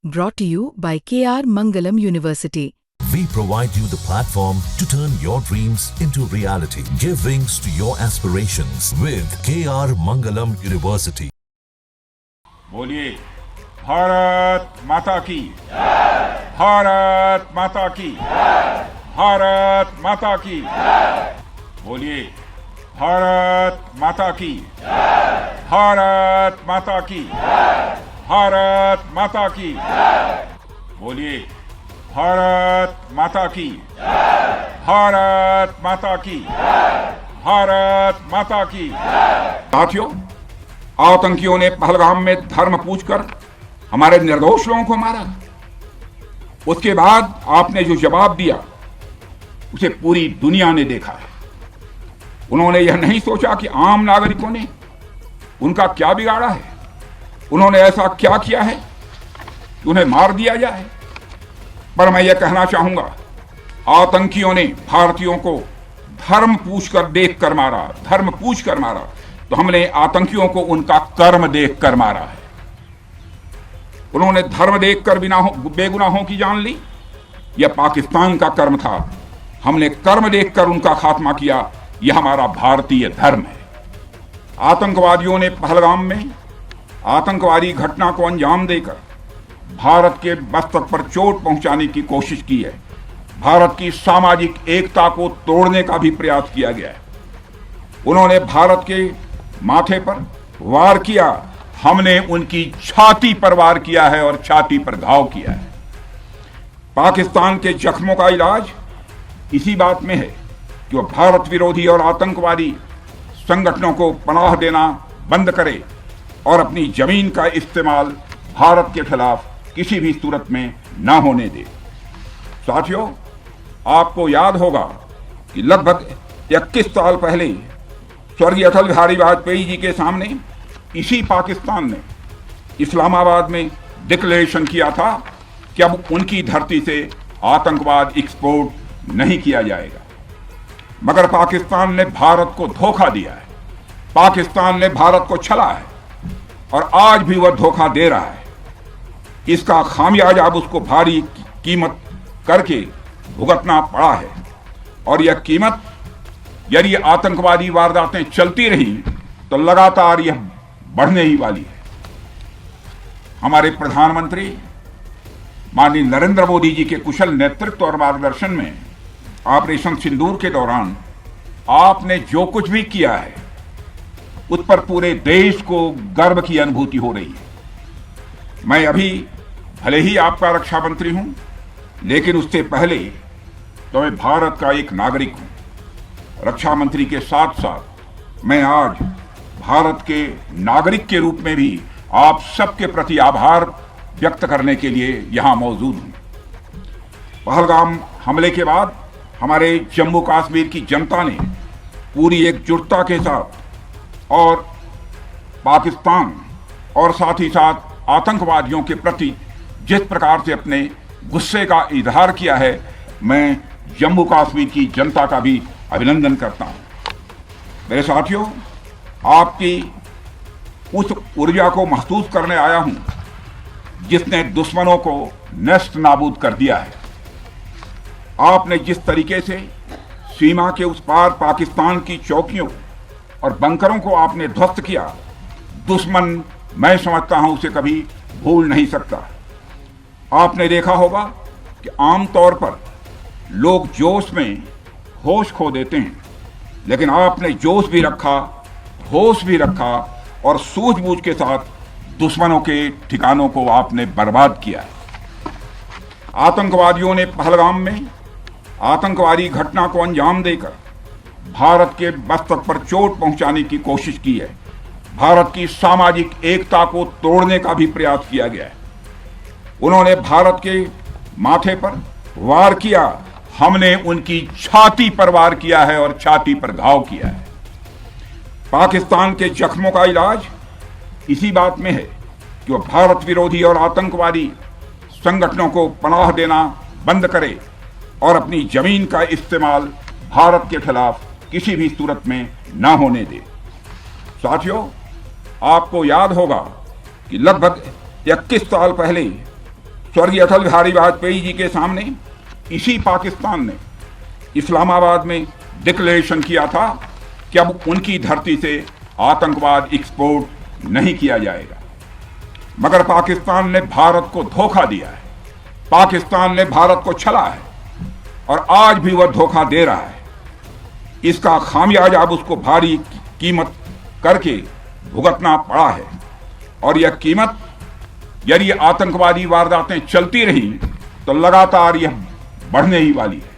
Brought to you by KR Mangalam University. We provide you the platform to turn your dreams into reality. Give wings to your aspirations with KR Mangalam University. बोलिए भारत माता की, भारत माता की, भारत माता की। बोलिए भारत माता की, भारत माता की, भारत माता की। बोलिए भारत माता की, भारत माता की, भारत माता की। साथियों, आतंकियों ने पहलगाम में धर्म पूछकर हमारे निर्दोष लोगों को मारा। उसके बाद आपने जो जवाब दिया उसे पूरी दुनिया ने देखा है। उन्होंने यह नहीं सोचा कि आम नागरिकों ने उनका क्या बिगाड़ा है, उन्होंने ऐसा क्या किया है कि उन्हें मार दिया जाए। पर मैं यह कहना चाहूंगा, आतंकियों ने भारतीयों को धर्म पूछकर देखकर मारा, धर्म पूछकर मारा, तो हमने आतंकियों को उनका कर्म देखकर मारा है। उन्होंने धर्म देखकर बेगुनाहों की जान ली, यह पाकिस्तान का कर्म था। हमने कर्म देखकर उनका खात्मा किया, यह हमारा भारतीय धर्म है। आतंकवादियों ने पहलगाम में आतंकवादी घटना को अंजाम देकर भारत के मस्तक पर चोट पहुंचाने की कोशिश की है। भारत की सामाजिक एकता को तोड़ने का भी प्रयास किया गया है। उन्होंने भारत के माथे पर वार किया, हमने उनकी छाती पर वार किया है और छाती पर घाव किया है। पाकिस्तान के जख्मों का इलाज इसी बात में है कि वह भारत विरोधी और आतंकवादी संगठनों को पनाह देना बंद करे और अपनी जमीन का इस्तेमाल भारत के खिलाफ किसी भी सूरत में ना होने दे। साथियों, आपको याद होगा कि लगभग 21 साल पहले स्वर्गीय अटल बिहारी वाजपेयी जी के सामने इसी पाकिस्तान ने इस्लामाबाद में डिक्लेरेशन किया था कि अब उनकी धरती से आतंकवाद एक्सपोर्ट नहीं किया जाएगा। मगर पाकिस्तान ने भारत को धोखा दिया है, पाकिस्तान ने भारत को छला है और आज भी वह धोखा दे रहा है। इसका खामियाजा अब उसको भारी कीमत करके भुगतना पड़ा है और यह कीमत, यदि आतंकवादी वारदातें चलती रही तो लगातार यह बढ़ने ही वाली है। हमारे प्रधानमंत्री माननीय नरेंद्र मोदी जी के कुशल नेतृत्व और मार्गदर्शन में ऑपरेशन सिंदूर के दौरान आपने जो कुछ भी किया है उस पर पूरे देश को गर्व की अनुभूति हो रही है। मैं अभी भले ही आपका रक्षा मंत्री हूं, लेकिन उससे पहले तो मैं भारत का एक नागरिक हूं। रक्षा मंत्री के साथ साथ मैं आज भारत के नागरिक के रूप में भी आप सबके प्रति आभार व्यक्त करने के लिए यहां मौजूद हूं। पहलगाम हमले के बाद हमारे जम्मू कश्मीर की जनता ने पूरी एकजुटता के साथ और पाकिस्तान और साथ ही साथ आतंकवादियों के प्रति जिस प्रकार से अपने गुस्से का इजहार किया है, मैं जम्मू कश्मीर की जनता का भी अभिनंदन करता हूं। मेरे साथियों, आपकी उस ऊर्जा को महसूस करने आया हूं जिसने दुश्मनों को नष्ट नाबूद कर दिया है। आपने जिस तरीके से सीमा के उस पार पाकिस्तान की चौकियों और बंकरों को आपने ध्वस्त किया, दुश्मन, मैं समझता हूं, उसे कभी भूल नहीं सकता। आपने देखा होगा कि आमतौर पर लोग जोश में होश खो देते हैं, लेकिन आपने जोश भी रखा, होश भी रखा और सूझबूझ के साथ दुश्मनों के ठिकानों को आपने बर्बाद किया है। आतंकवादियों ने पहलगाम में आतंकवादी घटना को अंजाम देकर भारत के मस्तक पर चोट पहुंचाने की कोशिश की है। भारत की सामाजिक एकता को तोड़ने का भी प्रयास किया गया है। उन्होंने भारत के माथे पर वार किया, हमने उनकी छाती पर वार किया है और छाती पर घाव किया है। पाकिस्तान के जख्मों का इलाज इसी बात में है कि वह भारत विरोधी और आतंकवादी संगठनों को पनाह देना बंद करे और अपनी जमीन का इस्तेमाल भारत के खिलाफ किसी भी सूरत में ना होने दे। साथियों, आपको याद होगा कि लगभग 21 साल पहले स्वर्गीय अटल बिहारी वाजपेयी जी के सामने इसी पाकिस्तान ने इस्लामाबाद में डिक्लेरेशन किया था कि अब उनकी धरती से आतंकवाद एक्सपोर्ट नहीं किया जाएगा। मगर पाकिस्तान ने भारत को धोखा दिया है, पाकिस्तान ने भारत को छला है और आज भी वह धोखा दे रहा है। इसका खामियाजा अब उसको भारी कीमत करके भुगतना पड़ा है और यह कीमत, यदि आतंकवादी वारदातें चलती रही तो लगातार यह बढ़ने ही वाली है।